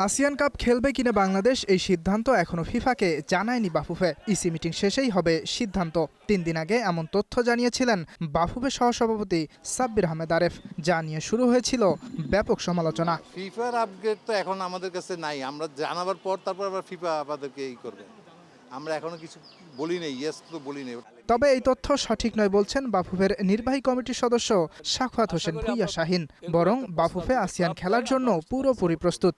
ASEAN cup খেলবে কিনা বাংলাদেশ এই সিদ্ধান্ত এখনো ফিফাকে জানায়নি বাফুফে। ইসি মিটিং শেষেই হবে সিদ্ধান্ত। 3 দিন আগে এমন তথ্য জানিয়েছিলেন বাফুফে সহসভাপতি সাব্বির আহমেদ আরেফ, যা নিয়ে শুরু হয়েছিল ব্যাপক সমালোচনা। ফিফার আপগ্রেড তো এখন আমাদের কাছে নাই, আমরা জানাবার পর তারপর আবার ফিফা আমাদেরকে করবে। আমরা এখনো কিছু বলি নেই, ইয়েস তো বলি নেই। তবে এই তথ্য সঠিক নয় বলছেন বাফুফের নির্বাহী কমিটির সদস্য সাখাওয়াত হোসেন ভুইয়া শাহিন। বরং বাফুফে আসিয়ান খেলার জন্য পুরোপুরি প্রস্তুত।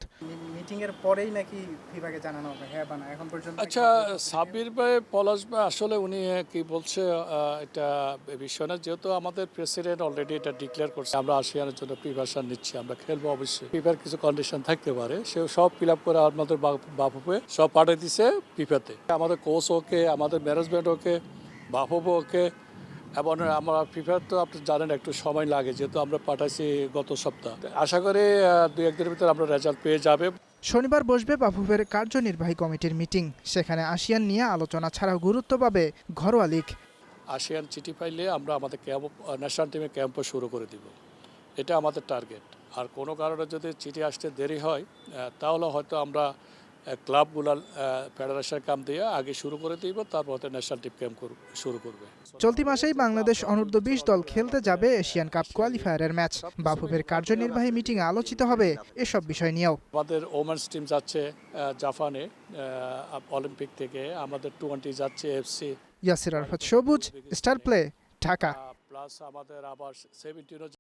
মিটিংয়ের পরেই নাকি ফিফাকে জানানো হবে, হ্যাঁ বা না, এখন পর্যন্ত? আচ্ছা, সাব্বির ভাই পলাশ ভাই আসলে উনি কি বলছে এটা বিষয় না, যেহেতু আমাদের প্রেসিডেন্ট অলরেডি এটা ডিক্লেয়ার করছে আমরা আসিয়ানের জন্য প্রিপারেশন নিচ্ছি, আমরা খেলবো। অবশ্যই ফিফার কিছু কন্ডিশন থাকতে পারে, সে সব ফিল আপ করে আমাদের বাফুফে সব পাঠিয়ে দিছে ফিফাতে। আমাদের কোচ ওকে, আমাদের ম্যানেজমেন্ট ওকে, বাফুফে ওকে, এবং আমরা ফিফার তো আপনি জানেন একটু সময় লাগে, যেহেতু আমরা পাঠাইছি গত সপ্তাহ। আশা করি 2-1 দিনের ভিতরে আমরা রেজাল্ট পেয়ে যাবে। শনিবার বসবে বাফুফের কার্যনির্বাহী কমিটির মিটিং। সেখানে আসিয়ান নিয়ে আলোচনা ছাড়াও গুরুত্ব পাবে ঘরোয়া লিগ। আসিয়ান চিঠি পাইলে আমরা আমাদের ন্যাশনাল টিমে ক্যাম্পও শুরু করে দিব, এটা আমাদের টার্গেট। আর কোনো কারণে যদি চিঠি আসতে দেরি হয় তাহলে হয়তো আমরা ক্লাবগুলো ফেডারেশন ক্যাম্প দিয়ে আগে শুরু করে দিব, তারপর হয়তো ন্যাশনাল টিম ক্যাম্প শুরু করবে। চলতি মাসেই বাংলাদেশ অনূর্ধ্ব 20 দল খেলতে যাবে এশিয়ান কাপ কোয়ালিফায়ারের ম্যাচ। বাফুফের কার্যনির্বাহী মিটিংয়ে আলোচিত হবে এসব বিষয় নিয়েও। আমাদের ওমেন্স টিম যাচ্ছে জাপানে অলিম্পিক থেকে, আমাদের 20 যাচ্ছে এফসি। ইয়াসির আরাফাত সবুজ, স্টার প্লে, ঢাকা। প্লাস আমাদের আবার 17